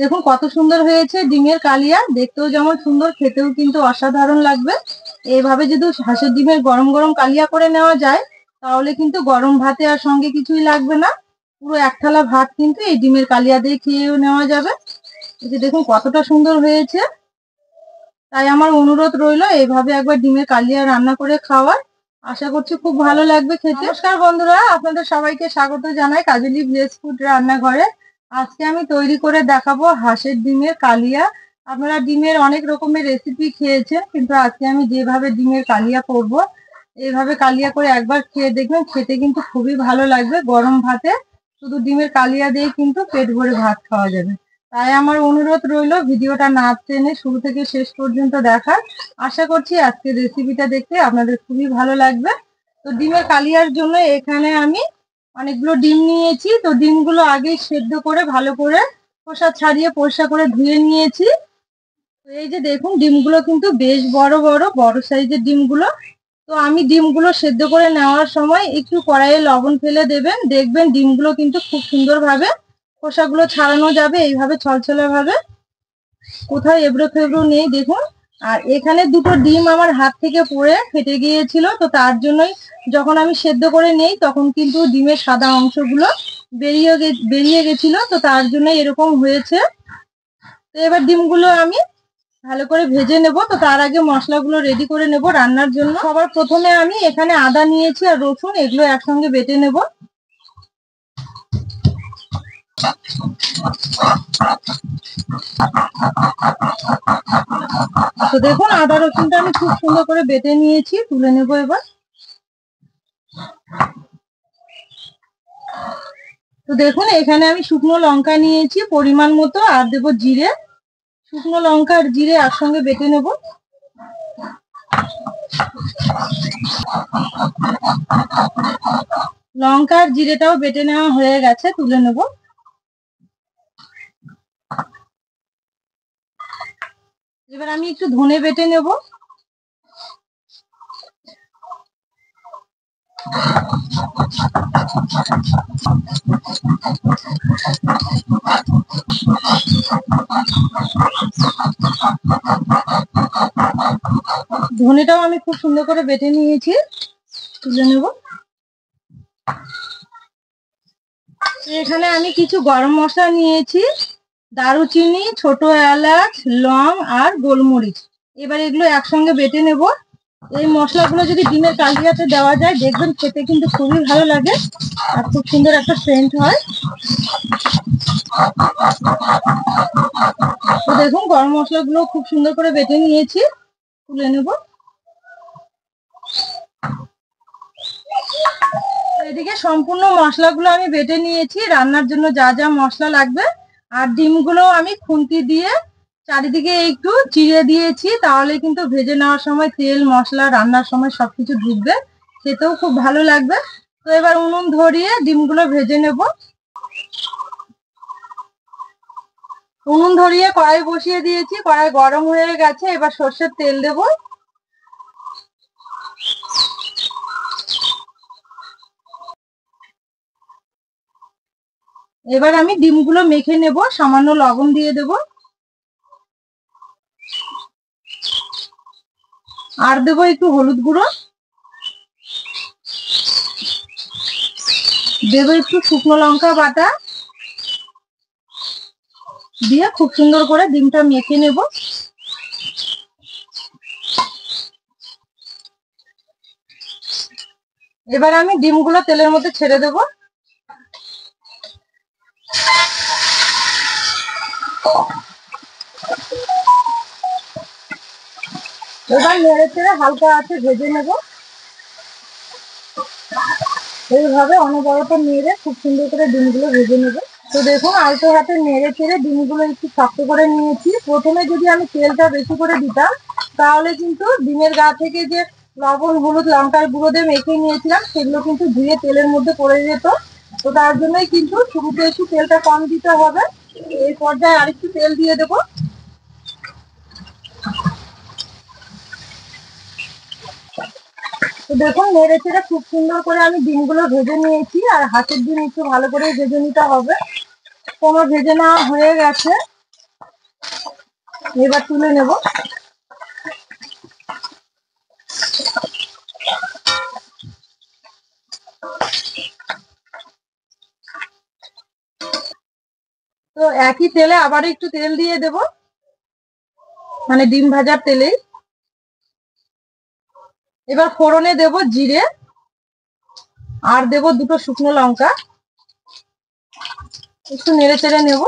দেখুন কত সুন্দর হয়েছে ডিমের কালিয়া, দেখতেও যেমন সুন্দর, খেতেও কিন্তু অসাধারণ লাগবে। এইভাবে যদি হাঁসের ডিমের গরম গরম কালিয়া করে নেওয়া যায়, তাহলে কিন্তু গরম ভাতে আর সঙ্গে কিছুই লাগবে না। পুরো এক থালা ভাত কিন্তু এই ডিমের কালিয়া দিয়ে খেয়েও নেওয়া যাবে। এই যে দেখুন কতটা সুন্দর হয়েছে। তাই আমার অনুরোধ রইলো এইভাবে একবার ডিমের কালিয়া রান্না করে খাওয়ার। আশা করছি খুব ভালো লাগবে খেতে। নমস্কার বন্ধুরা, আপনাদের সবাইকে স্বাগত জানাই কাজলি ভিলেজ ফুড রান্নাঘরে। আজকে আমি তৈরি করে দেখাবো হাঁসের ডিমের কালিয়া। আপনারা ডিমের অনেক রকমের রেসিপি খেয়েছেন, কিন্তু আজকে আমি যেভাবে ডিমের কালিয়া করব, এইভাবে কালিয়া করে একবার খেয়ে দেখবেন, খেতে কিন্তু খুবই ভালো লাগবে। গরম ভাতে শুধু ডিমের কালিয়া দিয়ে কিন্তু পেট ভরে ভাত খাওয়া যাবে। তাই আমার অনুরোধ রইলো ভিডিওটা না টেনে শুরু থেকে শেষ পর্যন্ত দেখার। আশা করছি আজকের রেসিপিটা দেখতে আপনাদের খুবই ভালো লাগবে। তো ডিমের কালিয়ার জন্য এখানে আমি অনেকগুলো ডিম নিয়েছি। তো ডিমগুলো আগেই সেদ্ধ করে ভালো করে খোসা ছাড়িয়ে পরিষ্কার করে ধুয়ে নিয়েছি। তো এই যে দেখুন ডিমগুলো কিন্তু বেশ বড় বড় বড় সাইজের ডিমগুলো। তো আমি ডিমগুলো সেদ্ধ করে নেওয়ার সময় একটু কড়াইয়ে লবণ ফেলে দেবেন, দেখবেন ডিমগুলো কিন্তু খুব সুন্দরভাবে খোসাগুলো ছাড়ানো যাবে এইভাবে ছলছলে ভাবে, কোথাও এবড়ো খেবড়ো নেই দেখুন। আর এখানে দুটো ডিম আমার হাত থেকে পড়ে ফেটে গিয়েছিল, তো তার জন্যই যখন আমি সেদ্ধ করে নেই তখন কিন্তু ডিমের সাদা অংশগুলো বেরিয়ে গেছিল, তো তার জন্য এরকম হয়েছে। তো এবার ডিমগুলো আমি ভালো করে ভেজে নেব। তো তার আগে মশলাগুলো রেডি করে নেব রান্নার জন্য। সবার প্রথমে আমি এখানে আদা নিয়েছি আর রসুন, এগুলো একসঙ্গে বেটে নেব। তো দেখুন আদা রসুনটা আমি খুব সুন্দর করে বেটে নিয়েছি, তুলে নেব এবার। তো দেখুন এখানে আমি শুকনো লঙ্কা নিয়েছি পরিমাণ মতো, আর দেব জিরে। শুকনো লঙ্কা আর জিরে একসঙ্গে বেটে নেব। লঙ্কা আর জিরেটাও বেটে নেওয়া হয়ে গেছে, তুলে নেব। এবার আমি একটু ধনে বেটে নেব। ধনেটাও আমি খুব সুন্দর করে বেটে নিয়েছি, তুলে নেব। এখানে আমি কিছু গরম মশলা নিয়েছি, দারুচিনি, ছোট এলাচ, লং আর গোলমরিচ। এবার এগুলো একসঙ্গে বেটে নেব। এই মশলাগুলো যদি ডিমের কালিয়াতে দেওয়া যায়, দেখবেন খেতে কিন্তু খুবই ভালো লাগে আর খুব সুন্দর একটা সেন্ট হয়। তো দেখুন গরম মশলাগুলো খুব সুন্দর করে বেটে নিয়েছি, তুলে নেব। এদিকে সম্পূর্ণ মশলাগুলো আমি বেটে নিয়েছি রান্নার জন্য যা যা মশলা লাগবে। আর ডিমগুলো আমি খুন্তি দিয়ে চারিদিকে একটু চিড়ে দিয়েছি, তাহলে কিন্তু ভেজে নেওয়ার সময় তেল মশলা রান্নার সময় সবকিছু ঢুকবে, খেতেও খুব ভালো লাগবে। তো এবার উনুন ধরিয়ে ডিমগুলো ভেজে নেব। উনুন ধরিয়ে কড়াই বসিয়ে দিয়েছি, কড়াই গরম হয়ে গেছে। এবার সর্ষের তেল দেব। এবার আমি ডিমগুলো মেখে নেব, সামান্য লবণ দিয়ে দেব। আর দেবো একটু হলুদ গুঁড়ো, দেবো একটু শুকনো লঙ্কা বাটা, দিয়ে খুব সুন্দর করে ডিমটা মেখে নেব। এবার আমি ডিমগুলো তেলের মধ্যে ছেড়ে দেব। এবার নেড়ে চেড়ে হালকা আছে ভেজে নেব। এইভাবে অনবরত নেড়ে খুব সুন্দর করে ডিমগুলো ভেজে নেব। তো দেখুন আলতো হাতে নেড়ে চেড়ে ডিমগুলো একটু শক্ত করে নিয়েছি। প্রথমে যদি আমি তেলটা বেশি করে দিতাম, তাহলে কিন্তু ডিমের গা থেকে যে লবণ হলুদ লঙ্কার গুঁড়ো দিয়ে মেখে নিয়েছিলাম, সেগুলো কিন্তু ধুয়ে তেলের মধ্যে পড়ে যেত। তো তার জন্যই কিন্তু শুরুতে একটু তেলটা কম দিতে হবে। এই পর্যায়ে আরেকটু তেল দিয়ে দেবো। তো দেখুন নেড়ে চেড়ে খুব সুন্দর করে আমি ডিমগুলো ভেজে নিয়েছি। আর হাঁসের ডিম একটু ভালো করে ভেজে নিতে হবে। তো আমার ভেজে নেওয়া হয়ে গেছে। এবার তুলে নেব। তো একই তেলে আবার একটু তেল দিয়ে দেব, মানে ডিম ভাজার তেলেই। এবার ফোড়নে দেব জিরে আর দেব দুটো শুকনো লঙ্কা, একটু নেড়ে চেড়ে নেব।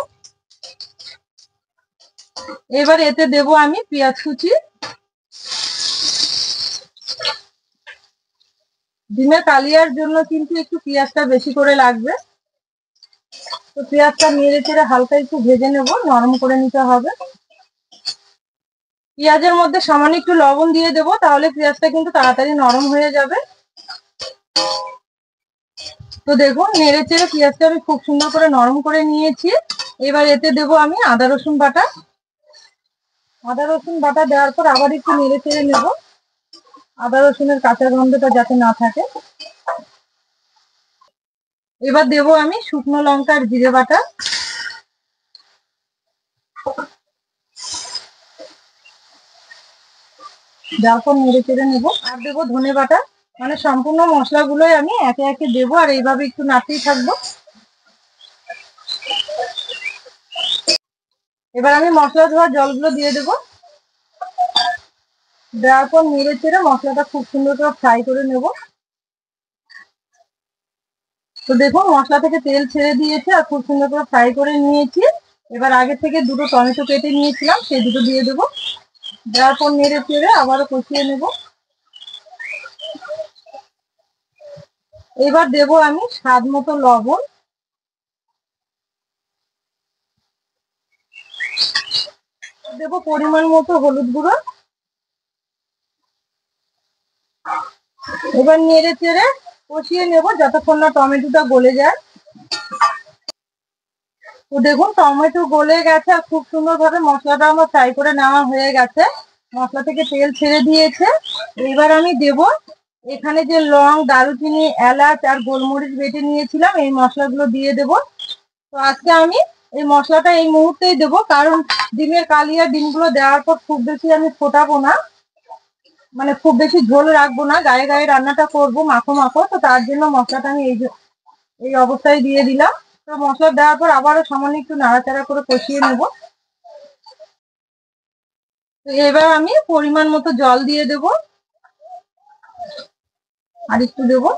এবার এতে দেব আমি পেঁয়াজ কুচি। ডিমের কালিয়ার জন্য কিন্তু একটু পেঁয়াজটা বেশি করে লাগবে। তো পেঁয়াজটা নেড়ে চেড়ে হালকা একটু ভেজে নেব, নরম করে নিতে হবে। পেঁয়াজের মধ্যে সামান্য একটু লবণ দিয়ে দেব, তাহলে পেঁয়াজটা কিন্তু তাড়াতাড়ি নরম হয়ে যাবে। তো দেখুন নেড়ে চেড়ে পেঁয়াজটা আমি খুব সুন্দর করে নরম করে নিয়েছি। এবার এতে দেব আমি আদা রসুন বাটা। আদা রসুন বাটা দেওয়ার পর আবার একটু নেড়ে চেড়ে নেব, আদা রসুনের কাঁচা গন্ধটা যাতে না থাকে। এবার দেব আমি শুকনো লঙ্কা আর জিরে বাটা। দেওয়ার পর নেড়ে চেড়ে নেবো। আর দেবো ধনে বাটা। মানে সম্পূর্ণ মশলাগুলোই আমি একে একে দেবো, আর এইভাবে একটু নাড়তেই থাকবো। এবার আমি মশলা ধোয়া জলগুলো দিয়ে দেবো। দেওয়ার পর নেড়ে চেড়ে মশলাটা খুব সুন্দর করে ফ্রাই করে নেব। তো দেখুন মশলা থেকে তেল ছেড়ে দিয়েছে আর খুব সুন্দর করে ফ্রাই করে নিয়েছি। এবার আগে থেকে দুটো টমেটো কেটে নিয়েছিলাম, সেই দুটো দিয়ে দেবো। দেওয়ার পর নেড়ে চেড়ে আবারও কষিয়ে নেব। এবার দেব আমি স্বাদ মতো লবণ, দেব পরিমাণ মতো হলুদ গুঁড়ো। এবার নেড়ে চেড়ে কষিয়ে নেব যতক্ষণ না টমেটোটা গলে যায়। তো দেখুন টমেটো গলে গেছে আর খুব সুন্দর ভাবে মশলাটা আমার ফ্রাই করে নেওয়া হয়ে গেছে, মশলা থেকে তেল ছেড়ে দিয়েছে। এবার আমি দেব এখানে যে লং, দারুচিনি, এলাচ আর গোলমরিচ বেটে নিয়েছিলাম, এই মশলাগুলো দিয়ে দেব। তো আজকে আমি এই মশলাটা এই মুহূর্তেই দেবো, কারণ ডিমের কালিয়া ডিমগুলো দেওয়ার পর খুব বেশি আমি ফোটাবো না, মানে খুব বেশি ঝোল রাখবো না, গায়ে গায়ে রান্নাটা করবো মাখো মাখো। তো তার জন্য মশলাটা আমি এই অবস্থায় দিয়ে দিলাম। তো মশলা দেওয়ার পর আবারও সামান্য একটু নাড়াচাড়া করে কষিয়ে নেব। তো এবার আমি পরিমাণ মতো জল দিয়ে দেব, আর একটু দেবো।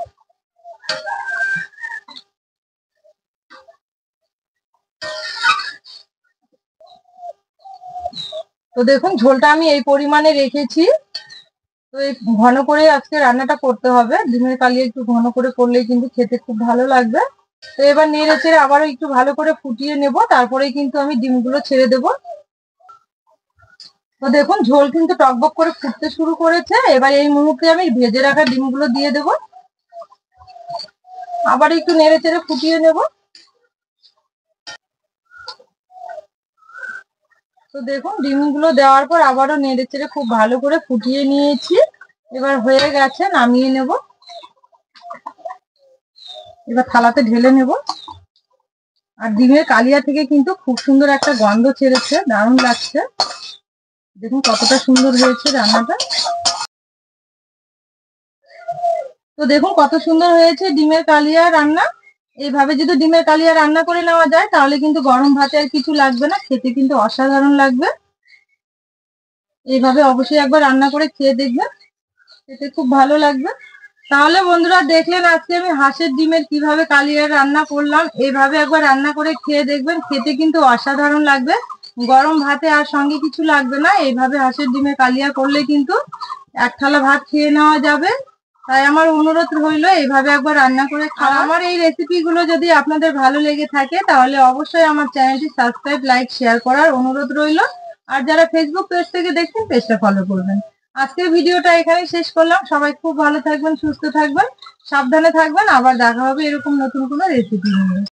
তো দেখুন ঝোলটা আমি এই পরিমাণে রেখেছি। তো এই ঘন করে আজকে রান্নাটা করতে হবে, ডিমের কালিয়া একটু ঘন করে করলেই কিন্তু খেতে খুব ভালো লাগবে। তো এবার নেড়ে চেড়ে আবারও একটু ভালো করে ফুটিয়ে নেব, তারপরেই কিন্তু আমি ডিমগুলো ছেড়ে দেব। তো দেখুন ঝোল কিন্তু টকবক করে ফুটতে শুরু করেছে। এবার এই মুহূর্তে আমি ভেজে রাখা ডিমগুলো দিয়ে দেব, আবার একটু নেড়ে চেড়ে ফুটিয়ে নেব। তো দেখুন ডিমগুলো দেওয়ার পর আবারও নেড়ে চেড়ে খুব ভালো করে ফুটিয়ে নিয়েছি। এবার হয়ে গেছে, নামিয়ে নেব। এবার থালাতে ঢেলে নেব। আর ডিমের কালিয়া থেকে কিন্তু খুব সুন্দর একটা গন্ধ ছেড়েছে, দারুণ লাগছে। দেখুন কতটা সুন্দর হয়েছে রান্নাটা। তো দেখুন কত সুন্দর হয়েছে ডিমের কালিয়া রান্না। এইভাবে যদি ডিমের কালিয়া রান্না করে নেওয়া যায় তাহলে কিন্তু গরম ভাতে আর কিছু লাগবে না, খেতে কিন্তু অসাধারণ লাগবে। এইভাবে অবশ্যই একবার রান্না করে খেয়ে দেখবেন, খেতে খুব ভালো লাগবে। তাহলে বন্ধুরা দেখলেন আজকে আমি হাঁসের ডিমের কিভাবে কালিয়া রান্না করলাম। এইভাবে একবার রান্না করে খেয়ে দেখবেন, খেতে কিন্তু অসাধারণ লাগবে। গরম ভাতে আর সঙ্গে কিছু লাগবে না, এইভাবে হাঁসের ডিমের কালিয়া করলে কিন্তু এক থালা ভাত খেয়ে নেওয়া যাবে। তাই আমার অনুরোধ রইলো এইভাবে একবার রান্না করে খাওয়া। আমার এই রেসিপি গুলো যদি আপনাদের ভালো লেগে থাকে তাহলে অবশ্যই আমার চ্যানেলটি সাবস্ক্রাইব, লাইক, শেয়ার করার অনুরোধ রইলো। আর যারা ফেসবুক পেজ থেকে দেখছেন পেজটা ফলো করবেন। আজকের ভিডিওটা এখানেই শেষ করলাম। সবাই খুব ভালো থাকবেন, সুস্থ থাকবেন, সাবধানে থাকবেন। আবার দেখা হবে এরকম নতুন কোনো রেসিপি নিয়ে।